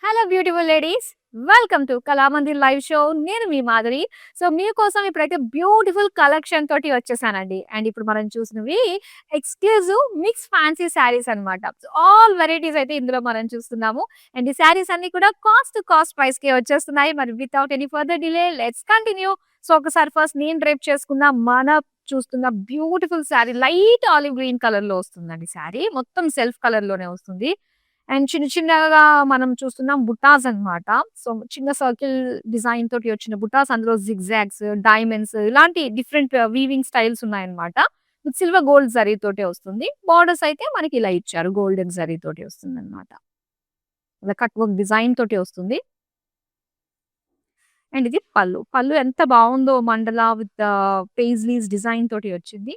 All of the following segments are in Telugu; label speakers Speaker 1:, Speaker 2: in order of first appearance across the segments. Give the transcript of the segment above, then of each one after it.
Speaker 1: Hello beautiful ladies, welcome to Kalamandir live show. నేను మీ మాధురి. సో మీకోసం ఇప్పుడైతే బ్యూటిఫుల్ కలెక్షన్ తోటి వచ్చేసానండి. అండ్ ఇప్పుడు మనం చూసినవి ఎక్స్క్లూజివ్ మిక్స్ ఫ్యాన్సీ శారీస్ అన్నమాట. ఆల్ వెరైటీస్ అయితే ఇందులో మనం చూస్తున్నాము. అండ్ ఈ శారీస్ అన్ని కూడా కాస్ట్ ప్రైస్ కి వచ్చేస్తున్నాయి. మరి without any further delay let's continue. So ఒకసారి ఫస్ట్ నేను డ్రేప్ చేసుకున్న చూస్తున్న beautiful sari light olive green colour లో వస్తుందండి. శారీ మొత్తం సెల్ఫ్ కలర్ లోనే వస్తుంది. అండ్ చిన్న చిన్నగా మనం చూస్తున్నాం బుటాస్ అన్నమాట. సో చిన్న సర్కిల్ డిజైన్ తోటి వచ్చిన బుటాస్, అందులో జిగ్‌జాగ్స్, డైమండ్స్ ఇలాంటి డిఫరెంట్ వీవింగ్ స్టైల్స్ ఉన్నాయన్నమాట. విత్ సిల్వర్ గోల్డ్ జరీ తోటే వస్తుంది. బోర్డర్స్ అయితే మనకి ఇలా ఇచ్చారు. గోల్డెన్ జరీ తోటి వస్తుందన్నమాట. ఇలా కట్ వర్క్ డిజైన్ తోటి వస్తుంది. అండ్ ఇది పళ్ళు. పళ్ళు ఎంత బావుందో మండల విత్ పేజ్లీస్ డిజైన్ తోటి వచ్చింది.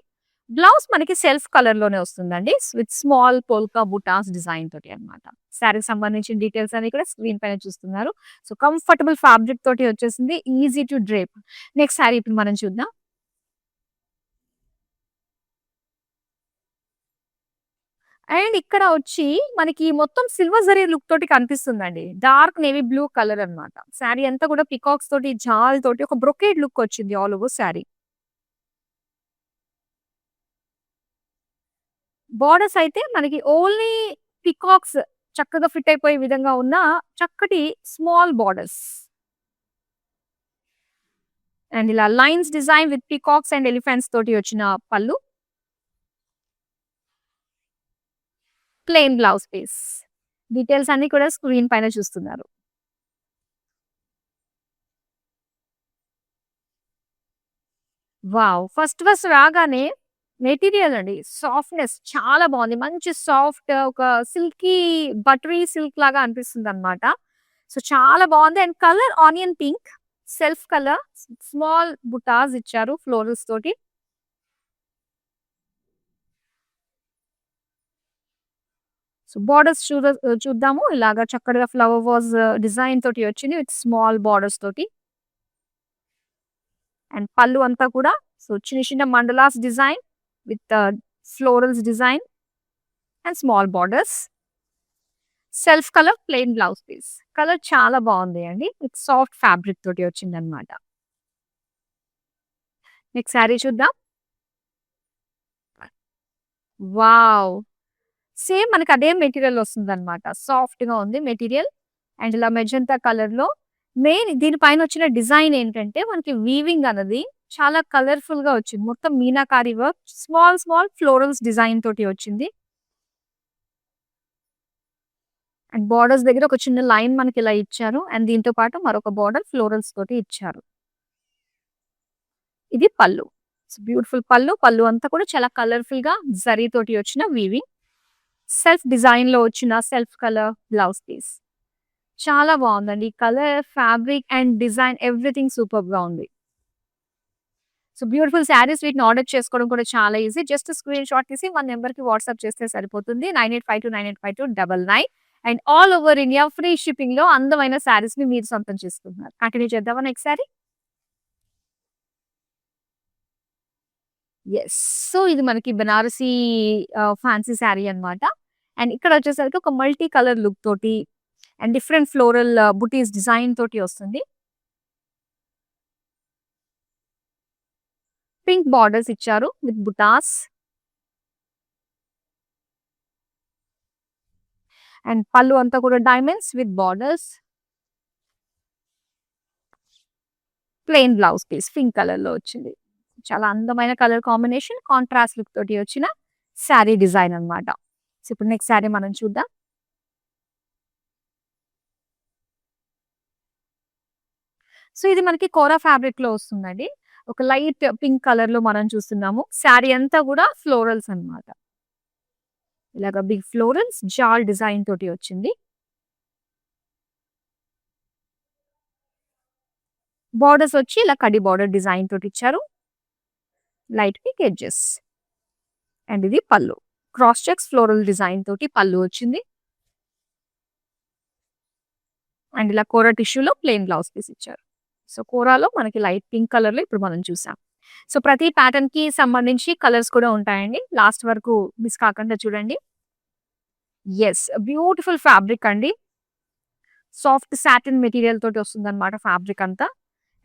Speaker 1: బ్లౌజ్ మనకి సెల్ఫ్ కలర్ లోనే వస్తుందండి. With small polka butas design తోటి అన్నమాట. శారీకి సంబంధించిన డీటెయిల్స్ అన్ని కూడా స్క్రీన్ పైన చూస్తున్నారు. సో కంఫర్టబుల్ ఫ్యాబ్రిక్ తోటి వచ్చేసింది. Easy to drape. Next sari ఇప్పుడు మనం చూద్దాం. అండ్ ఇక్కడ వచ్చి మనకి మొత్తం సిల్వర్ జరీ లుక్ తోటి కనిపిస్తుందండి. డార్క్ నేవీ బ్లూ కలర్ అన్నమాట. శారీ అంతా కూడా పికాక్స్ తోటి, జాల్ తోటి ఒక బ్రొకేడ్ లుక్ వచ్చింది ఆల్ ఓవర్ శారీ. బోర్డర్స్ అయితే మనకి ఓన్లీ పికాక్స్ చక్కగా ఫిట్ అయిపోయే విధంగా ఉన్న చక్కటి స్మాల్ బోర్డర్స్. అండ్ ఇలా lines design with peacocks and elephants తోటి వచ్చిన పళ్ళు. Plain blouse piece. డీటెయిల్స్ అన్ని కూడా స్క్రీన్ పైన చూస్తున్నారు. వావ్! ఫస్ట్ రాగానే మెటీరియల్ అండి. సాఫ్ట్‌నెస్ చాలా బావుంది. మంచి సాఫ్ట్ ఒక సిల్కీ బటరీ సిల్క్ లాగా అనిపిస్తుందన్నమాట. సో, చాలా బావుంది. And colour onion pink, self colour, small బుటాస్ ఇచ్చారు ఫ్లోరల్స్ తోటి. సో, బోర్డర్స్ చూద్దాము. ఇలాగా చక్కగా ఫ్లవర్ వాస్ డిజైన్ తోటి వచ్చింది. విత్ స్మాల్ బోర్డర్స్ తోటి. అండ్ పళ్ళు అంతా కూడా సో, చిన్న చిన్న mandalas design with florals design and small borders. Self colour plain blouse piece. Colour చాలా బావుంది అండి. విత్ సాఫ్ట్ ఫ్యాబ్రిక్ తోటి వచ్చిందనమాట. నెక్స్ట్ శారీ చూద్దాం. వావ్! సేమ్ మనకి అదే మెటీరియల్ వస్తుందనమాట. సాఫ్ట్‌గా ఉంది మెటీరియల్. అండ్ ఇలా మెజంతా కలర్‌లో మెయిన్ దీని పైన వచ్చిన డిజైన్ ఏంటంటే మనకి వీవింగ్ అన్నది చాలా కలర్‌ఫుల్‌గా వచ్చింది. మొత్తం meenakari work small florals design తోటి వచ్చింది. అండ్ బోర్డర్స్ దగ్గర ఒక చిన్న లైన్ మనకి ఇలా ఇచ్చారు. అండ్ దీంతో పాటు మరొక బోర్డర్ ఫ్లోరల్స్ తోటి ఇచ్చారు. ఇది పళ్ళు. బ్యూటిఫుల్ పళ్ళు. పళ్ళు అంతా కూడా చాలా కలర్‌ఫుల్‌గా జరీ తోటి వచ్చిన వీవింగ్. సెల్ఫ్ డిజైన్‌లో వచ్చిన సెల్ఫ్ కలర్ బ్లౌజ్ పీస్. చాలా బావుందండి. Colour, fabric and design everything సూపర్బ్‌గా ఉంది. సో, బ్యూటిఫుల్ శారీస్ వీటిని ఆర్డర్ చేసుకోవడం కూడా చాలా ఈజీ. జస్ట్ స్క్రీన్ షాట్ తీసి మన నంబర్‌కి వాట్సాప్ చేస్తే సరిపోతుంది. 9852985299 and all over India free షిప్పింగ్‌లో అందమైన శారీస్‌ని మీరు సొంతం చేసుకుంటున్నారు. కంటిన్యూ చేద్దామా నెక్స్ట్ శారీ? యెస్. సో, ఇది మనకి బనారసి ఫ్యాన్సీ శారీ అన్నమాట. అండ్ ఇక్కడ వచ్చేసరికి ఒక మల్టీ కలర్ లుక్ తోటి and different floral butis design తోటి వస్తుంది. పింక్ బార్డర్స్ ఇచ్చారు విత్ బుటాస్. అండ్ పళ్ళు అంతా కూడా diamonds with borders. Plain blouse piece pink కలర్‌లో వచ్చింది. చాలా అందమైన కలర్ కాంబినేషన్. కాంట్రాస్ట్ లుక్ తోటి వచ్చిన శారీ డిజైన్ అన్నమాట. సో, ఇప్పుడు నెక్స్ట్ శారీ మనం చూద్దాం. సో, ఇది మనకి కోరా ఫ్యాబ్రిక్‌లో వస్తుందండి. ఒక లైట్ పింక్ కలర్‌లో మనం చూస్తున్నాము. శారీ అంతా కూడా ఫ్లోరల్స్ అన్నమాట. ఇలాగ బిగ్ ఫ్లోరల్స్ జాల్ డిజైన్ తోటి వచ్చింది. బోర్డర్స్ వచ్చి ఇలా కడ్డీ బోర్డర్ డిజైన్ తోటి ఇచ్చారు. Light pink edges. అండ్ ఇది పళ్ళు. క్రాస్ చెక్స్ ఫ్లోరల్ డిజైన్ తోటి పళ్ళు వచ్చింది. అండ్ ఇలా కోరా టిష్యూలో ప్లెయిన్ బ్లౌజ్ పీస్ ఇచ్చారు. సో, కోరాలో మనకి లైట్ పింక్ కలర్‌లో ఇప్పుడు మనం చూసాం. సో, ప్రతి ప్యాటర్న్‌కి సంబంధించి కలర్స్ కూడా ఉంటాయండి. లాస్ట్ వరకు మిస్ కాకుండా చూడండి. యెస్. బ్యూటిఫుల్ ఫ్యాబ్రిక్ అండి. సాఫ్ట్ సాటిన్ మెటీరియల్ తోటి వస్తుందన్నమాట ఫ్యాబ్రిక్ అంతా.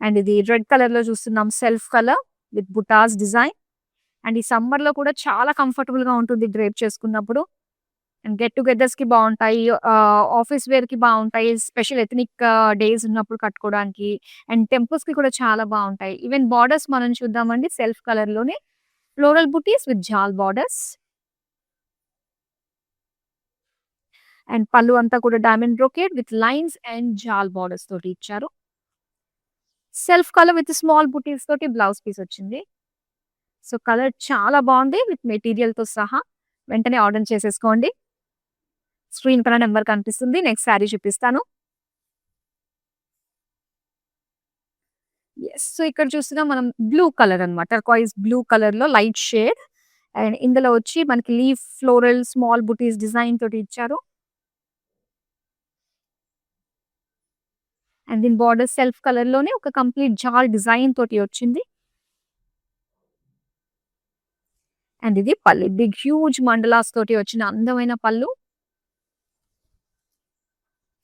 Speaker 1: అండ్ ఇది రెడ్ కలర్‌లో చూస్తున్నాం self colour with butas design. And ఈ సమ్మర్‌లో కూడా చాలా కంఫర్టబుల్‌గా ఉంటుంది డ్రేప్ చేసుకున్నప్పుడు. అండ్ గెట్ టుగెదర్స్‌కి బావుంటాయి. ఆఫీస్ వేర్‌కి బావుంటాయి. స్పెషల్ ఎథ్నిక్ డేస్ ఉన్నప్పుడు కట్టుకోవడానికి. అండ్ టెంపుల్స్‌కి కూడా చాలా బావుంటాయి. ఈవెన్ బోర్డర్స్ మనం చూద్దామండి సెల్ఫ్ కలర్‌లోనే ఫ్లోరల్ బుటీస్ విత్ జాల్ బోర్డర్స్. అండ్ పళ్ళు అంతా కూడా diamond brocade with lines and జాల్ బోర్డర్స్ తోటి ఇచ్చారు. సెల్ఫ్ కలర్ విత్ స్మాల్ బుటీస్ తోటి బ్లౌజ్ పీస్ వచ్చింది. సో, కలర్ చాలా బావుంది విత్ మెటీరియల్‌తో సహా. వెంటనే ఆర్డర్ చేసేసుకోండి. స్క్రీన్ పైన నంబర్ కనిపిస్తుంది. నెక్స్ట్ శారీ చూపిస్తాను. యెస్. సో, ఇక్కడ చూస్తున్నాం మనం బ్లూ కలర్ అన్నమాట. టర్కాయిజ్ బ్లూ కలర్‌లో లైట్ షేడ్. అండ్ ఇందులో వచ్చి మనకి లీఫ్ ఫ్లోరల్ స్మాల్ బుటీస్ డిజైన్ తోటి ఇచ్చారు. అండ్ దీని బోర్డర్ సెల్ఫ్ కలర్‌లోనే ఒక కంప్లీట్ జాల్ డిజైన్ తోటి వచ్చింది. అండ్ ఇది పళ్ళు. బిగ్ హ్యూజ్ మండలాస్ తోటి వచ్చిన అందమైన పళ్ళు.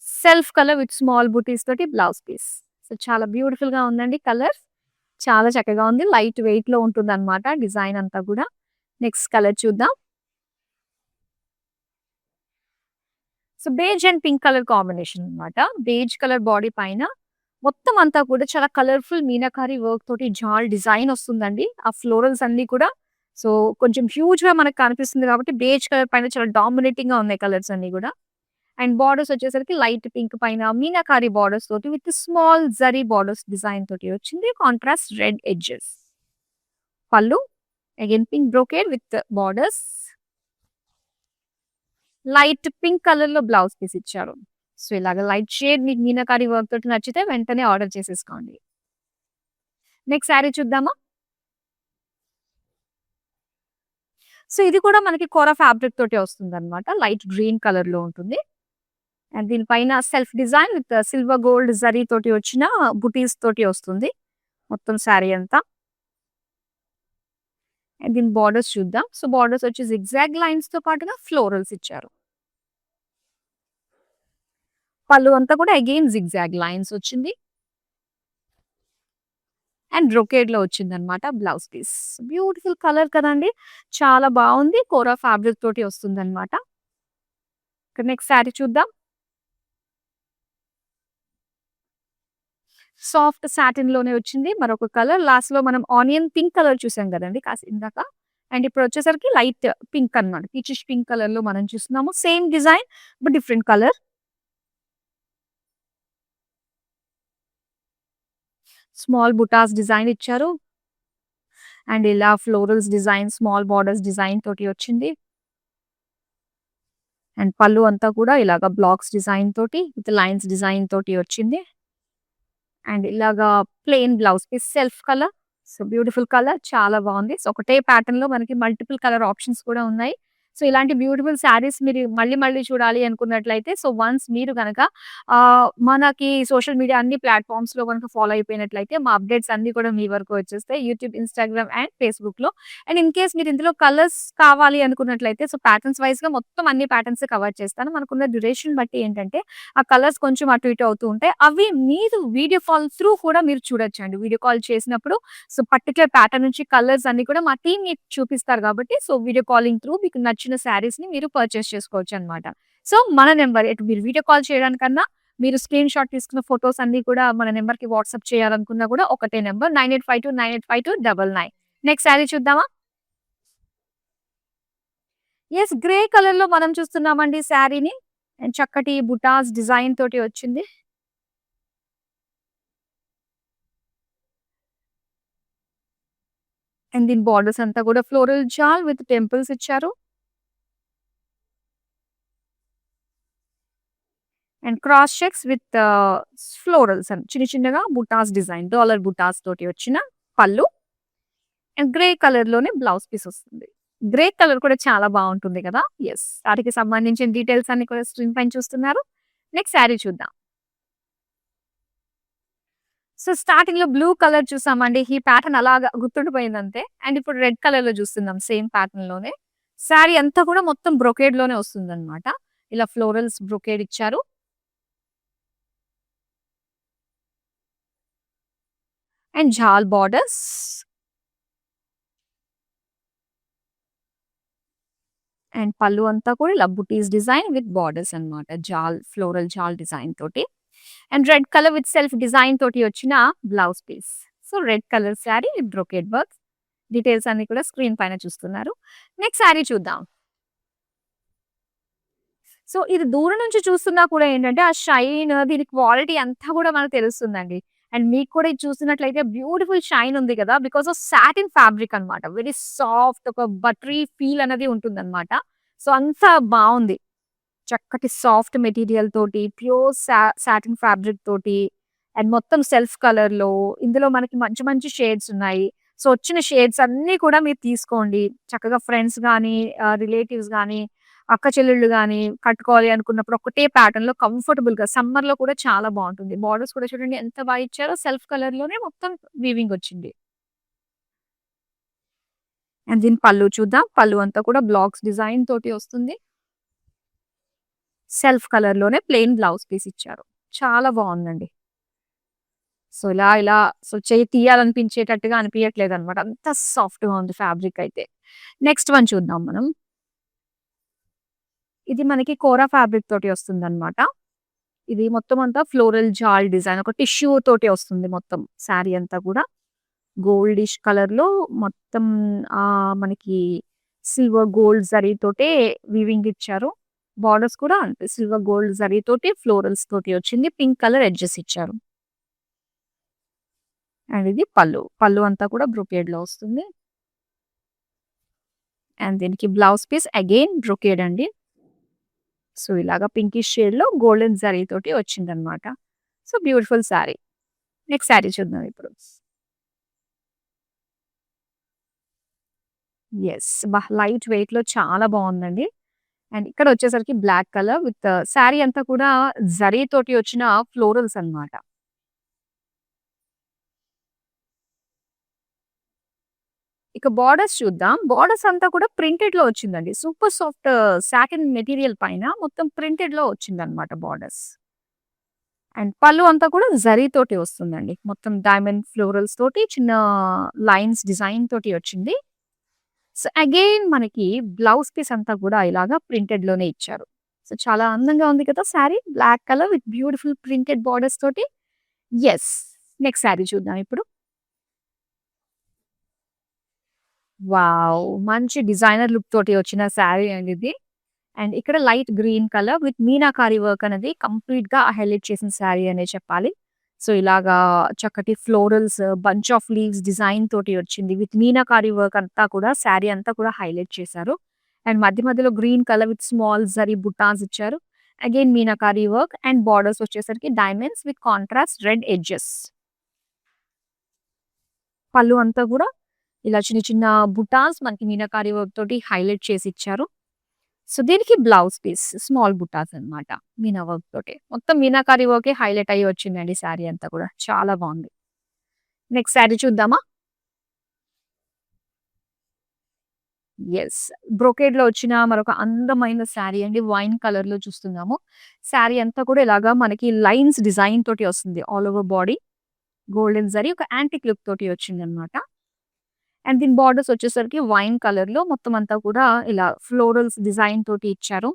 Speaker 1: సెల్ఫ్ కలర్ విత్ స్మాల్ బుటీస్ తోటి బ్లౌజ్ పీస్. సో, చాలా బ్యూటిఫుల్‌గా ఉందండి కలర్. చాలా చక్కగా ఉంది. లైట్ వెయిట్‌లో ఉంటుందన్నమాట డిజైన్ అంతా కూడా. నెక్స్ట్ కలర్ చూద్దాం. So, beige and pink colour combination అన్నమాట. బేజ్ కలర్ బాడీ పైన మొత్తం అంతా కూడా చాలా కలర్‌ఫుల్ మీనాకారి వర్క్ తోటి జాల్ డిజైన్ వస్తుందండి. ఆ ఫ్లోరల్స్ అన్నీ కూడా సో, కొంచెం హ్యూజ్‌గా మనకు కనిపిస్తుంది కాబట్టి బేజ్ కలర్ పైన చాలా డామినేటింగ్‌గా ఉన్నాయి కలర్స్ అన్నీ కూడా. అండ్ బోర్డర్స్ వచ్చేసరికి లైట్ పింక్ పైన మీనాకారి బోర్డర్స్ తోటి with small zari borders design తోటి వచ్చింది. Contrast red edges. పళ్ళు again pink brocade with borders. Light pink కలర్‌లో బ్లౌజ్ పీస్ ఇచ్చారు. సో, ఇలాగ లైట్ షేడ్ మీకు మీనాకారి వర్క్ తోటి నచ్చితే వెంటనే ఆర్డర్ చేసేసుకోండి. నెక్స్ట్ శారీ చూద్దామా? సో, ఇది కూడా మనకి కోరా ఫ్యాబ్రిక్ తోటే వస్తుందన్నమాట. లైట్ గ్రీన్ కలర్‌లో ఉంటుంది. అండ్ దీని పైన self design with silver gold zari తోటి వచ్చిన బుటీస్ తోటి వస్తుంది. మొత్తం శారీ అంతా. అండ్ దీని బోర్డర్స్ చూద్దాం. సో, బోర్డర్స్ వచ్చి జిగ్‌జాగ్ లైన్స్‌తో పాటుగా ఫ్లోరల్స్ ఇచ్చారు. పళ్ళు అంతా కూడా అగైన్ జిగ్‌జాగ్ లైన్స్ వచ్చింది. అండ్ బ్రొకేడ్‌లో వచ్చిందనమాట బ్లౌజ్ పీస్. బ్యూటిఫుల్ కలర్ కదండీ! చాలా బావుంది. కోరా ఫ్యాబ్రిక్ తోటి వస్తుందనమాట. ఇక నెక్స్ట్ శారీ చూద్దాం. సాఫ్ట్ సాటిన్‌లోనే వచ్చింది. మరొక కలర్ లాస్ట్‌లో మనం ఆనియన్ పింక్ కలర్ చూసాం గదండీ ఇందాక. అండ్ ఇప్పుడొచ్చేసరికి లైట్ పింక్ అన్నమాట. పీచిష్ పింక్ కలర్‌లో మనం చూస్తున్నాము. Same design but different colour. Small butas design ఇచ్చారు. అండ్ ఇలా florals design, small borders design తోటి వచ్చింది. అండ్ పళ్ళు అంతా కూడా ఇలాగ బ్లాక్స్ డిజైన్ తోటి విత్ లైన్స్ డిజైన్ తోటి వచ్చింది. అండ్ ఇలాగా plain blouse piece self colour. So, beautiful colour చాలా బావుంది. సో, ఒకటే ప్యాటర్న్‌లో మనకి మల్టిపుల్ కలర్ ఆప్షన్స్ కూడా ఉన్నాయి. సో, ఇలాంటి బ్యూటిఫుల్ శారీస్ మీరు మళ్ళీ మళ్ళీ చూడాలి అనుకున్నట్లయితే సో, వన్స్ మీరు గనక మనకి సోషల్ మీడియా అన్ని ప్లాట్‌ఫార్మ్స్‌లో గనుక ఫాలో అయిపోయినట్లయితే మా అప్డేట్స్ అన్నీ కూడా మీ వరకు వచ్చేస్తాయి. యూట్యూబ్, ఇన్‌స్టాగ్రామ్ అండ్ ఫేస్‌బుక్‌లో. అండ్ ఇన్ కేస్ మీరు ఇందులో కలర్స్ కావాలి అనుకున్నట్లయితే సో, ప్యాటర్న్స్ వైస్‌గా మొత్తం అన్ని ప్యాటర్న్స్ కవర్ చేస్తాను. మనకున్న డ్యూరేషన్ బట్టి ఏంటంటే ఆ కలర్స్ కొంచెం అటు ఇటు అవుతూ ఉంటాయి. అవి మీరు వీడియో కాల్ త్రూ కూడా మీరు చూడొచ్చండి. వీడియో కాల్ చేసినప్పుడు సో, పర్టిక్యులర్ ప్యాటర్న్ నుంచి కలర్స్ అన్ని కూడా మా టీమ్ మీకు చూపిస్తారు కాబట్టి సో, వీడియో కాలింగ్ త్రూ మీకు నచ్చిన శారీస్‌ని మీరు పర్చేస్ చేసుకోవచ్చనమాట. సో, మన నంబర్ ఇటు మీరు వీడియో కాల్ చేయడానికన్నా మీరు స్క్రీన్ షాట్ తీసుకున్న ఫోటోస్ అన్నీ కూడా మన నంబర్‌కి వాట్సాప్ చేయాలనుకున్నా కూడా ఒకటే నంబర్ 9852985299. నెక్స్ట్ శారీ చూద్దామా? యెస్. గ్రే కలర్‌లో మనం చూస్తున్నామండి శారీని. అండ్ చక్కటి బుటాస్ డిజైన్ తోటి వచ్చింది. అండ్ దీని బోర్డర్స్ అంతా కూడా ఫ్లోరల్ జాల్ విత్ టెంపుల్స్ ఇచ్చారు. And cross checks with florals అని చిన్న చిన్నగా బుటాస్ డిజైన్ డాలర్ బుటాస్ తోటి వచ్చిన పళ్ళు. అండ్ గ్రే కలర్ లోనే బ్లౌజ్ పీస్ వస్తుంది. గ్రే కలర్ కూడా చాలా బావుంటుంది కదా! యెస్. వాటికి సంబంధించిన డీటెయిల్స్ అన్ని కూడా స్క్రీన్ పైన చూస్తున్నారు. నెక్స్ట్ శారీ చూద్దాం. సో, స్టార్టింగ్‌లో బ్లూ కలర్ చూసామండి. ఈ ప్యాటర్న్ అలాగా గుర్తుండిపోయిందంతే. అండ్ ఇప్పుడు రెడ్ కలర్‌లో చూస్తున్నాం సేమ్ ప్యాటర్న్‌లోనే. శారీ అంతా కూడా మొత్తం బ్రొకేడ్‌లోనే వస్తుందన్నమాట. ఇలా ఫ్లోరల్స్ బ్రొకేడ్ ఇచ్చారు. అండ్ జాల్ బార్డర్స్. అండ్ పళ్ళు అంతా కూడా ఇలా బుటీస్ డిజైన్ విత్ బార్డర్స్ అన్నమాట. ఫ్లోరల్ జాల్ డిజైన్ తోటి. And red colour with self design తోటి వచ్చిన blouse piece. So, red colour sari with brocade work. Details అన్ని కూడా స్క్రీన్ పైన చూస్తున్నారు. నెక్స్ట్ శారీ చూద్దాం. సో, ఇది దూరం నుంచి చూస్తున్నా కూడా ఏంటంటే, ఆ షైన్, దీని క్వాలిటీ అంతా కూడా మనకు తెలుస్తుందండి. అండ్ మీకు కూడా ఇది చూస్తున్నట్లయితే బ్యూటిఫుల్ షైన్ ఉంది కదా! బికాస్ ఆఫ్ సాటిన్ ఫ్యాబ్రిక్ అన్నమాట. వెరీ సాఫ్ట్, ఒక బటరీ ఫీల్ అనేది ఉంటుందన్నమాట. సో, అంత బావుంది. చక్కటి సాఫ్ట్ మెటీరియల్ తోటి, ప్యూర్ సాటిన్ ఫ్యాబ్రిక్ తోటి, అండ్ మొత్తం సెల్ఫ్ కలర్‌లో, ఇందులో మనకి మంచి మంచి షేడ్స్ ఉన్నాయి. సో, వచ్చిన షేడ్స్ అన్నీ కూడా మీరు తీసుకోండి. చక్కగా ఫ్రెండ్స్ గానీ, రిలేటివ్స్ గానీ, అక్క చెల్లెళ్ళు గానీ కట్టుకోవాలి అనుకున్నప్పుడు ఒకటే ప్యాటర్న్‌లో కంఫర్టబుల్‌గా సమ్మర్‌లో కూడా చాలా బావుంటుంది. బోర్డర్స్ కూడా చూడండి ఎంత బా ఇచ్చారో, సెల్ఫ్ కలర్‌లోనే మొత్తం వీవింగ్ వచ్చింది. అండ్ దీని పళ్ళు చూద్దాం. పళ్ళు అంతా కూడా బ్లాక్స్ డిజైన్ తోటి వస్తుంది. సెల్ఫ్ కలర్‌లోనే ప్లెయిన్ బ్లౌజ్ పీస్ ఇచ్చారు. చాలా బావుందండి. సో, ఇలా చెయ్యి తీయాలనిపించేటట్టుగా అనిపియట్లేదనమాట. అంత సాఫ్ట్‌గా ఉంది ఫ్యాబ్రిక్ అయితే. నెక్స్ట్ వన్ చూద్దాం మనం. ఇది మనకి కోరా ఫ్యాబ్రిక్ తోటి వస్తుందనమాట. ఇది మొత్తం అంతా ఫ్లోరల్ జాల్ డిజైన్. ఒక టిష్యూ తోటి వస్తుంది మొత్తం శారీ అంతా కూడా. గోల్డిష్ కలర్‌లో మొత్తం మనకి సిల్వర్ గోల్డ్ జరీతోటే వీవింగ్ ఇచ్చారు. బోర్డర్స్ కూడా అంతే సిల్వర్ గోల్డ్ జరీతోటి ఫ్లోరల్స్ తోటి వచ్చింది. పింక్ కలర్ ఎడ్జెస్ ఇచ్చారు. అండ్ ఇది పళ్ళు. పళ్ళు అంతా కూడా బ్రొకేడ్‌లో వస్తుంది. అండ్ దీనికి బ్లౌజ్ పీస్ అగైన్ బ్రొకేడ్ అండి. సో, ఇలాగా పింకిష్ షేడ్‌లో గోల్డెన్ జరీతోటి వచ్చిందనమాట. So, beautiful sari. Next sari చూద్దాం ఇప్పుడు. యెస్. లైట్ వెయిట్‌లో చాలా బావుందండి. అండ్ ఇక్కడ వచ్చేసరికి బ్లాక్ కలర్ విత్ శారీ అంతా కూడా జరీతోటి వచ్చిన ఫ్లోరల్స్ అన్నమాట. ఇక బోర్డర్స్ చూద్దాం. బోర్డర్స్ అంతా కూడా ప్రింటెడ్‌లో వచ్చిందండి. సూపర్ సాఫ్ట్ సాటిన్ మెటీరియల్ పైన మొత్తం ప్రింటెడ్‌లో వచ్చిందన్నమాట బోర్డర్స్. అండ్ పళ్ళు అంతా కూడా జరీతోటి వస్తుందండి. మొత్తం డైమండ్ ఫ్లోరల్స్ తోటి చిన్న లైన్స్ డిజైన్ తోటి వచ్చింది. సో, అగైన్ మనకి బ్లౌజ్ పీస్ అంతా కూడా ఇలాగా ప్రింటెడ్‌లోనే ఇచ్చారు. సో, చాలా అందంగా ఉంది కదా sari. Black colour with beautiful printed borders తోటి. యెస్. నెక్స్ట్ శారీ చూద్దాం ఇప్పుడు. వావ్! మంచి డిజైనర్ లుక్ తోటి వచ్చిన శారీ అండి ఇది. అండ్ ఇక్కడ light green colour with meenakari work అనేది కంప్లీట్‌గా హైలైట్ చేసిన శారీ అనే చెప్పాలి. సో, ఇలాగా చక్కటి florals, bunch of leaves design తోటి వచ్చింది. విత్ మీనాకారి వర్క్ అంతా కూడా శారీ అంతా కూడా హైలైట్ చేశారు. అండ్ మధ్య మధ్యలో green colour with small zari బుట్టాస్ ఇచ్చారు. Again meenakari work and borders వచ్చేసరికి diamonds with contrast red edges. పళ్ళు అంతా కూడా ఇలా చిన్న చిన్న బుటాస్ మనకి మీనాకారి వర్క్ తోటి హైలైట్ చేసి ఇచ్చారు. సో, దీనికి బ్లౌజ్ పీస్ స్మాల్ బుటాస్ అన్నమాట. మీనా వర్క్ తోటి. మొత్తం మీనాకారి వర్కే హైలైట్ అయ్యి వచ్చిందండి శారీ అంతా కూడా. చాలా బావుంది. నెక్స్ట్ శారీ చూద్దామా? యెస్. బ్రొకేడ్‌లో వచ్చిన మరొక అందమైన శారీ అండి. వైన్ కలర్‌లో చూస్తున్నాము. శారీ అంతా కూడా ఇలాగా మనకి లైన్స్ డిజైన్ తోటి వస్తుంది. All over body golden zari ఒక యాంటిక్ లుక్ తోటి వచ్చిందన్నమాట. అండ్ దీని బోర్డర్స్ వచ్చేసరికి వైన్ కలర్‌లో మొత్తం అంతా కూడా ఇలా ఫ్లోరల్స్ డిజైన్ తోటి ఇచ్చారు.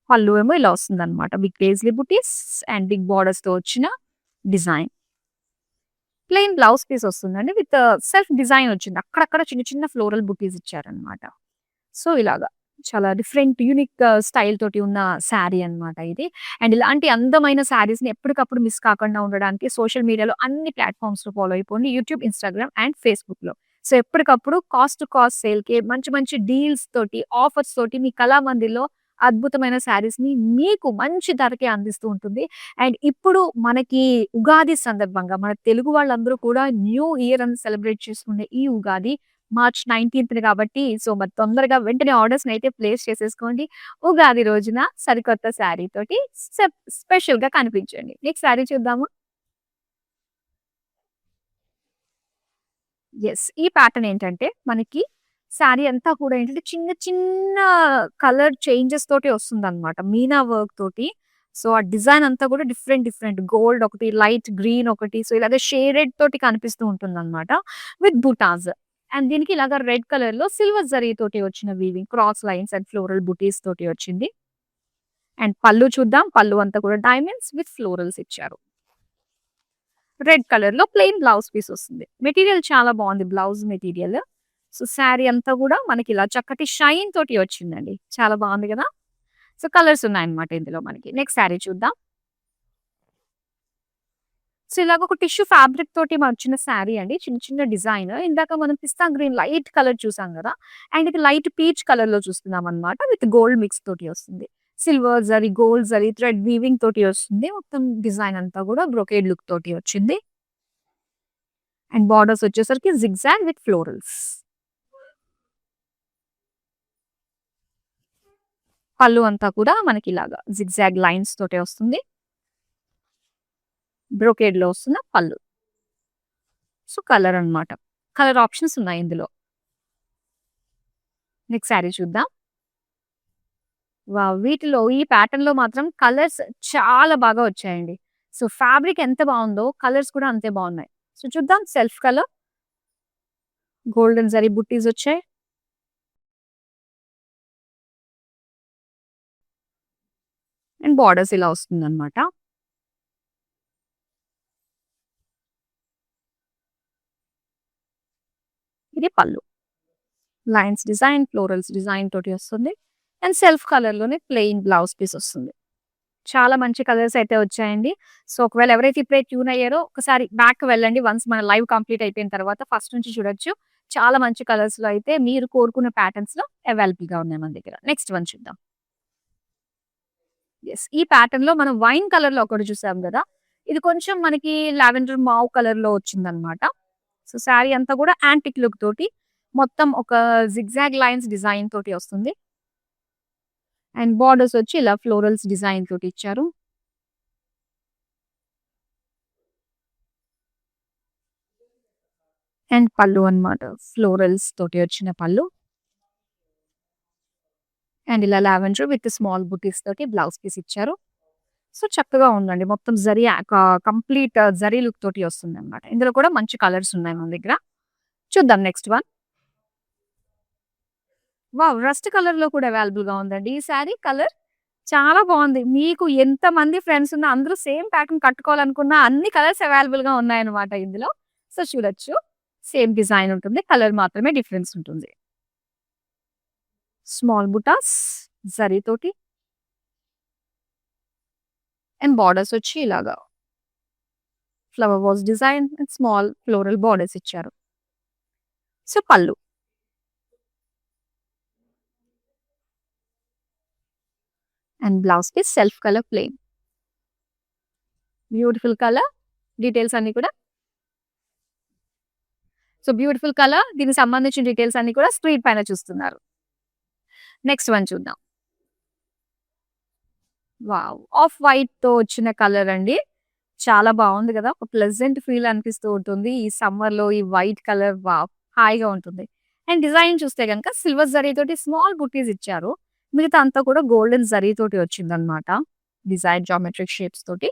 Speaker 1: పళ్ళు ఏమో ఇలా వస్తుందన్నమాట. Big paisley buttis and big బోర్డర్స్‌తో వచ్చిన డిజైన్. ప్లెయిన్ బ్లౌజ్ పీస్ వస్తుందండి. విత్ సెల్ఫ్ డిజైన్ వచ్చింది. అక్కడక్కడ చిన్న చిన్న ఫ్లోరల్ బుటీస్ ఇచ్చారన్నమాట. సో, ఇలాగా చాలా డిఫరెంట్ యూనిక్ స్టైల్ తోటి ఉన్న శారీ అన్నమాట ఇది. అండ్ ఇలాంటి అందమైన శారీస్‌ని ఎప్పటికప్పుడు మిస్ కాకుండా ఉండడానికి సోషల్ మీడియాలో అన్ని ప్లాట్‌ఫార్మ్స్‌లో ఫాలో అయిపోండి. యూట్యూబ్, ఇన్‌స్టాగ్రామ్ అండ్ ఫేస్‌బుక్‌లో. సో, ఎప్పటికప్పుడు కాస్ట్ టు కాస్ట్ సేల్‌కి మంచి మంచి డీల్స్ తోటి, ఆఫర్స్ తోటి మీ కళామందిర్‌లో అద్భుతమైన శారీస్‌ని మీకు మంచి ధరకే అందిస్తూ ఉంటుంది. అండ్ ఇప్పుడు మనకి ఉగాది సందర్భంగా మన తెలుగు వాళ్ళందరూ కూడా న్యూ ఇయర్ అని సెలబ్రేట్ చేసుకునే ఈ ఉగాది మార్చ్ 19థ్ కాబట్టి సో, మరి తొందరగా వెంటనే ఆర్డర్స్‌నైతే ప్లేస్ చేసేసుకోండి. ఉగాది రోజున సరికొత్త శారీ తోటి స్పెషల్‌గా కనిపించండి. నెక్స్ట్ శారీ చూద్దామా? యెస్. ఈ ప్యాటర్న్ ఏంటంటే మనకి శారీ అంతా కూడా ఏంటంటే చిన్న చిన్న కలర్ చేంజెస్ తోటి వస్తుందన్నమాట. మీనా వర్క్ తోటి. సో, ఆ డిజైన్ అంతా కూడా డిఫరెంట్ డిఫరెంట్ గోల్డ్ ఒకటి, లైట్ గ్రీన్ ఒకటి. సో, ఇలాగ షేడెడ్ తోటి కనిపిస్తూ ఉంటుందన్నమాట. విత్ బుటాస్. అండ్ దీనికి ఇలాగ రెడ్ కలర్‌లో సిల్వర్ జరీ తోటి వచ్చిన weaving cross lines and floral బుటీస్ తోటి వచ్చింది. అండ్ పళ్ళు చూద్దాం. పళ్ళు అంతా కూడా డైమండ్స్ విత్ ఫ్లోరల్స్ ఇచ్చారు. రెడ్ కలర్‌లో ప్లెయిన్ బ్లౌజ్ పీస్ వస్తుంది. మెటీరియల్ చాలా బావుంది బ్లౌజ్ మెటీరియల్. సో, శారీ అంతా కూడా మనకి ఇలా చక్కటి షైన్ తోటి వచ్చిందండి. చాలా బావుంది గదా! సో, కలర్స్ ఉన్నాయన్నమాట ఇందులో మనకి. నెక్స్ట్ శారీ చూద్దాం. సో, ఇలాగ ఒక టిష్యూ ఫ్యాబ్రిక్ తోటి వచ్చిన శారీ అండి. చిన్న చిన్న డిజైన్. ఇందాక మనం పిస్తా గ్రీన్ లైట్ కలర్ చూసాం గదా! అండ్ ఇది లైట్ పీచ్ కలర్‌లో చూస్తున్నామన్నమాట. విత్ గోల్డ్ మిక్స్ తోటి వస్తుంది. Silver zari, gold zari, thread weaving తోటి వస్తుంది. మొత్తం డిజైన్ అంతా కూడా బ్రొకేడ్ లుక్ తోటి వచ్చింది. అండ్ బోర్డర్స్ వచ్చేసరికి జిగ్‌జాగ్ విత్ ఫ్లోరల్స్. పళ్ళు అంతా కూడా మనకి ఇలాగా జిగ్‌జాగ్ లైన్స్ తోటే వస్తుంది. బ్రొకేడ్‌లో వస్తున్న పళ్ళు. సో, కలర్ అన్నమాట. కలర్ ఆప్షన్స్ ఉన్నాయి ఇందులో. నెక్స్ట్ శారీ చూద్దాం. వావ్! వీటిలో ఈ ప్యాటర్న్‌లో మాత్రం కలర్స్ చాలా బాగా వచ్చాయండి. సో, ఫ్యాబ్రిక్ ఎంత బావుందో కలర్స్ కూడా అంతే బావున్నాయి. సో, చూద్దాం సెల్ఫ్ కలర్. గోల్డెన్ జరీ బుట్టీస్ వచ్చాయి. అండ్ బోర్డర్స్ ఇలా వస్తుందన్నమాట. ఇది పళ్ళు. లైన్స్ డిజైన్, ఫ్లోరల్స్ డిజైన్ తోటి వస్తుంది. అండ్ సెల్ఫ్ కలర్‌లోనే ప్లెయిన్ బ్లౌజ్ పీస్ వస్తుంది. చాలా మంచి కలర్స్ అయితే వచ్చాయండి. సో, ఒకవేళ ఎవరైతే ఇప్పుడే ట్యూన్ అయ్యారో ఒకసారి బ్యాక్‌కి వెళ్ళండి. వన్స్ మన లైవ్ కంప్లీట్ అయిపోయిన తర్వాత ఫస్ట్ నుంచి చూడొచ్చు. చాలా మంచి కలర్స్‌లో అయితే మీరు కోరుకున్న ప్యాటర్న్స్‌లో అవైలబుల్‌గా ఉన్నాయి మన దగ్గర. నెక్స్ట్ వన్ చూద్దాం. యెస్. ఈ ప్యాటర్న్‌లో మనం వైన్ కలర్‌లో ఒకటి చూసాం గదా! ఇది కొంచెం మనకి లావెండర్ మావ్ కలర్‌లో వచ్చిందన్నమాట. సో, శారీ అంతా కూడా యాంటిక్ లుక్ తోటి మొత్తం ఒక జిగ్‌జాగ్ లైన్స్ డిజైన్ తోటి వస్తుంది. అండ్ బోర్డర్స్ వచ్చి ఇలా ఫ్లోరల్స్ డిజైన్ తోటి ఇచ్చారు. అండ్ పళ్ళు అన్నమాట. ఫ్లోరల్స్ తోటి వచ్చిన పళ్ళు. అండ్ ఇలా లావెండర్ విత్ స్మాల్ బుటీస్ తోటి బ్లౌజ్ పీస్ ఇచ్చారు. సో, చక్కగా ఉందండి. మొత్తం జరీ కంప్లీట్ జరీ లుక్ తోటి వస్తుందన్నమాట. ఇందులో కూడా మంచి కలర్స్ ఉన్నాయి మన దగ్గర. చూద్దాం నెక్స్ట్ వన్. వావ్! రస్ట్ కలర్‌లో కూడా అవైలబుల్‌గా ఉందండి. ఈ శారీ కలర్ చాలా బావుంది. మీకు ఎంతమంది ఫ్రెండ్స్ ఉన్నా అందరూ సేమ్ ప్యాటర్న్ కట్టుకోవాలనుకున్న అన్ని కలర్స్ అవైలబుల్‌గా ఉన్నాయన్నమాట ఇందులో. సో, చూడొచ్చు. సేమ్ డిజైన్ ఉంటుంది. కలర్ మాత్రమే డిఫరెన్స్ ఉంటుంది. స్మాల్ బుటాస్ జరీతోటి అండ్ బోర్డర్స్ వచ్చి ఇలాగా flower vase design and small floral borders ఇచ్చారు. సో, పళ్ళు. And blouse piece self colour plain. Beautiful colour. Details అన్నీ కూడా సో, బ్యూటిఫుల్ కలర్. దీనికి సంబంధించిన డీటెయిల్స్ అన్నీ కూడా స్క్రీన్ పైన చూస్తున్నారు. నెక్స్ట్ వన్ చూద్దాం. వావ్! ఆఫ్ వైట్‌తో వచ్చిన కలర్ అండి. చాలా బావుంది గదా! ఒక ప్లెజెంట్ ఫీల్ అనిపిస్తూ ఉంటుంది. ఈ సమ్మర్‌లో ఈ వైట్ కలర్ వావ్! హాయిగా ఉంటుంది. అండ్ డిజైన్ చూస్తే గనుక సిల్వర్ జరీతోటి స్మాల్ బుట్టీస్ ఇచ్చారు. మిగతా అంతా కూడా గోల్డెన్ జరీతోటి వచ్చిందన్నమాట. డిజైన్ జామెట్రిక్ షేప్స్ తోటి.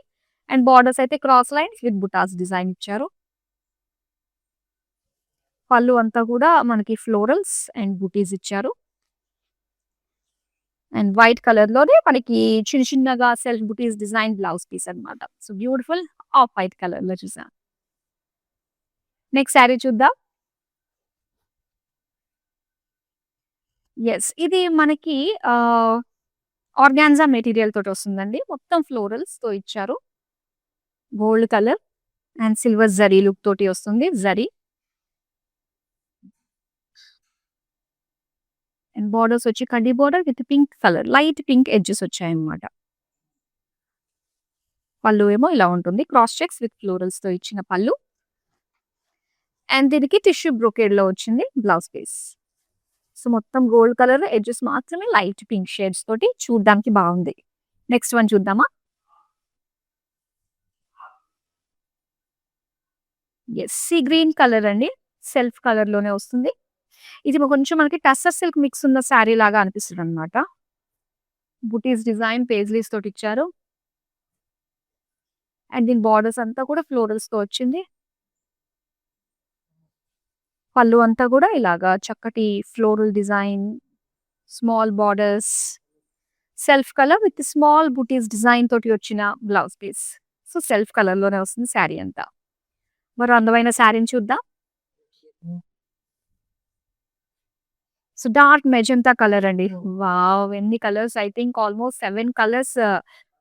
Speaker 1: అండ్ బోర్డర్స్ అయితే cross lines with butas design ఇచ్చారు. పళ్ళు అంతా కూడా మనకి ఫ్లోరల్స్ అండ్ బుటీస్ ఇచ్చారు. అండ్ వైట్ కలర్‌లోనే మనకి చిన్న చిన్నగా సెల్ఫ్ బుటీస్ డిజైన్ బ్లౌజ్ పీస్ అన్నమాట. సో, బ్యూటిఫుల్ ఆఫ్ వైట్ కలర్‌లో చూసాం. నెక్స్ట్ శారీ చూద్దాం. యెస్. ఇది మనకి ఆహ్, ఆర్గాన్జా మెటీరియల్ తోటొస్తుందండి. మొత్తం ఫ్లోరల్స్‌తో ఇచ్చారు. Gold colour and silver zari look తోటి వస్తుంది. జరీ అండ్ బోర్డర్స్ వచ్చి కడ్డీ border with pink colour. Light pink edges వచ్చాయన్నమాట. పళ్ళు ఏమో ఇలా ఉంటుంది. క్రాస్ చెక్స్ విత్ ఫ్లోరల్స్‌తో ఇచ్చిన పళ్ళు. అండ్ దీనికి టిష్యూ బ్రొకేడ్‌లో వచ్చింది బ్లౌజ్ పీస్. సో, మొత్తం గోల్డ్ కలర్ ఎడ్జెస్ మాత్రమే లైట్ పింక్ షేడ్స్ తోటి చూడ్డానికి బావుంది. నెక్స్ట్ వన్ చూద్దామా? యెస్. సీ గ్రీన్ కలర్ అండి. సెల్ఫ్ కలర్‌లోనే వస్తుంది. ఇది కొంచెం మనకి టస్సర్ సిల్క్ మిక్స్ ఉన్న శారీ లాగా అనిపిస్తదనమాట. బుటీస్ డిజైన్ పేజ్లీస్ తోటిచ్చారు. అండ్ దీని బోర్డర్స్ అంతా కూడా ఫ్లోరల్స్‌తో వచ్చింది. పళ్ళు అంతా కూడా ఇలాగా చక్కటి floral design, small borders, self colour with small butis design తోటి వచ్చిన బ్లౌజ్ పీస్. సో, సెల్ఫ్ కలర్‌లోనే వస్తుంది శారీ అంతా. మరో అందమైన శారీని చూద్దాం. సో, డార్క్ మెజెంటా కలర్ అండి. వావ్! ఎన్ని colours, I think almost 7 colours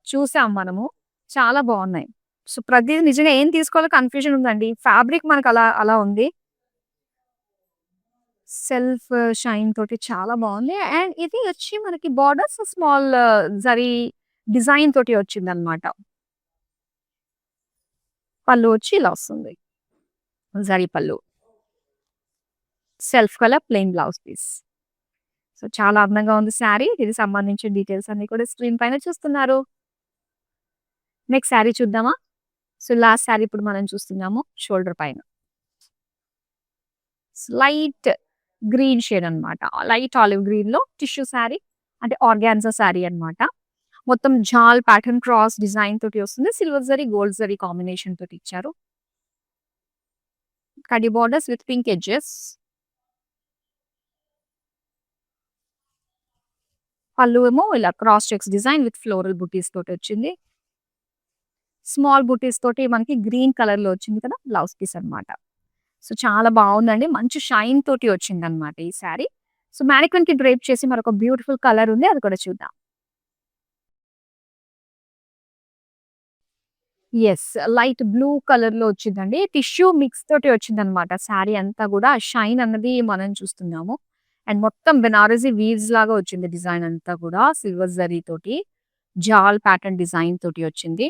Speaker 1: చూసాం మనము. చాలా బావున్నాయి. సో, ప్రతీది నిజంగా ఏం తీసుకోవాలో కన్‌ఫ్యూజన్ ఉందండి. ఫ్యాబ్రిక్ మనకు అలా అలా ఉంది. సెల్ఫ్ షైన్ తోటి చాలా బావుంది. అండ్ ఇది వచ్చి మనకి బోర్డర్స్ స్మాల్ జరీ డిజైన్ తోటి వచ్చిందనమాట. పళ్ళు వచ్చి ఇలా వస్తుంది. జరీ పళ్ళు. Self colour plain blouse piece. So, చాలా అందంగా ఉంది శారీ. దీనికి సంబంధించిన డీటెయిల్స్ అన్నీ కూడా స్క్రీన్ పైన చూస్తున్నారు. నెక్స్ట్ శారీ చూద్దామా? సో, లాస్ట్ శారీ ఇప్పుడు మనం చూస్తున్నాము షోల్డర్ పైన. లైట్ గ్రీన్ షేడ్ అన్నమాట. లైట్ ఆలివ్ గ్రీన్‌లో టిష్యూ శారీ అంటే ఆర్గాన్జా శారీ అన్నమాట. మొత్తం జాల్ ప్యాటర్న్ క్రాస్ డిజైన్ తోటి వస్తుంది. Silver zari, gold zari combination తోటి ఇచ్చారు. కడ్డీ బోర్డర్స్ విత్ పింక్ ఎడ్జెస్. పళ్ళు ఏమో ఇలా cross checks design with floral బుటీస్ తోటి వచ్చింది. స్మాల్ బుటీస్ తోటి మనకి గ్రీన్ కలర్‌లో వచ్చింది కదా! బ్లౌజ్ పీస్ అన్నమాట. సో, చాలా బావుందండి. మంచి షైన్ తోటి వచ్చిందన్నమాట ఈ శారీ. సో, మానిక్విన్‌కి డ్రేప్ చేసి మరొక బ్యూటిఫుల్ కలర్ ఉంది. అది కూడా చూద్దాం. యెస్. లైట్ బ్లూ కలర్‌లో వచ్చిందండి. టిష్యూ మిక్స్ తోటి వచ్చిందన్నమాట. శారీ అంతా గూడా షైన్ అన్నది మనం చూస్తున్నాము. అండ్ మొత్తం బెనారసి వీవ్స్ లాగా వచ్చింది డిజైన్ అంతా కూడా సిల్వర్ జరీ తోటి. జాల్ ప్యాటర్న్ డిజైన్ తోటి వచ్చింది.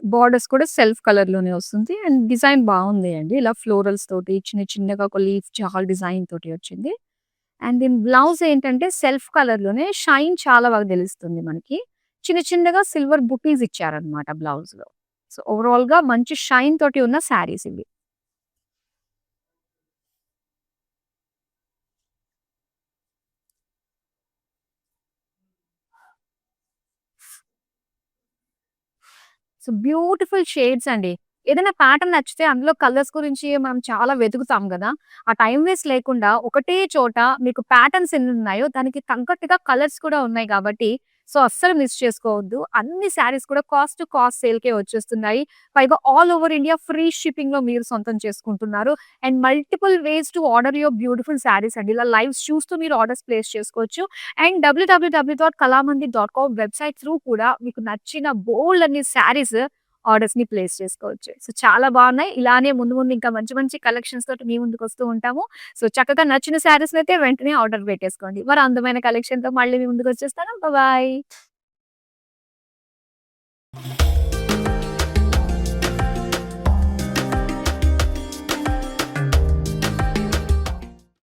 Speaker 1: బోర్డర్స్ కూడా సెల్ఫ్ కలర్‌లోనే వస్తుంది. అండ్ డిజైన్ బావుంది అండి. ఇలా ఫ్లోరల్స్ తోటి చిన్న చిన్నగా ఒక లీఫ్ జాల్ డిజైన్ తోటి వచ్చింది. అండ్ దీని బ్లౌజ్ ఏంటంటే సెల్ఫ్ కలర్‌లోనే షైన్ చాలా బాగా తెలుస్తుంది మనకి. చిన్న చిన్నగా సిల్వర్ బుటీస్ ఇచ్చారన్నమాట బ్లౌజ్‌లో. సో, ఓవరాల్‌గా మంచి షైన్ తోటి ఉన్న శారీస్ ఇవి. సో, బ్యూటిఫుల్ షేడ్స్ అండి. ఏదైనా ప్యాటర్న్ నచ్చితే అందులో కలర్స్ గురించి మనం చాలా వెతుకుతాం గదా! ఆ టైమ్ వేస్ట్ లేకుండా ఒకటే చోట మీకు ప్యాటర్న్స్ ఎన్నున్నాయో దానికి తగ్గట్టుగా కలర్స్ కూడా ఉన్నాయి కాబట్టి, సో, అస్సలు మిస్ చేసుకోవద్దు. అన్ని శారీస్ కూడా కాస్ట్ టు కాస్ట్ సేల్‌కే వచ్చేస్తున్నాయి. పైగా ఆల్ ఓవర్ ఇండియా ఫ్రీ షిప్పింగ్‌లో మీరు సొంతం చేసుకుంటున్నారు. And multiple ways to order your beautiful saris అండి. ఇలా లైవ్స్ చూస్తూ మీరు ఆర్డర్స్ ప్లేస్ చేసుకోవచ్చు. అండ్ www.kalamandir.com వెబ్‌సైట్ త్రూ కూడా మీకు నచ్చిన బోలెడన్ని శారీస్ ఆర్డర్స్‌ని ప్లేస్ చేసుకోవచ్చు. సో, చాలా బావున్నాయి. ఇలానే ముందు ముందు ఇంకా మంచి మంచి కలెక్షన్స్ తోటి మీ ముందుకొస్తూ ఉంటాము. సో, చక్కగా నచ్చిన శారీస్‌నైతే వెంటనే ఆర్డర్ పెట్టేసుకోండి. మరో అందమైన కలెక్షన్‌తో మళ్ళీ మీ ముందుకొచ్చేస్తాను. బాయ్.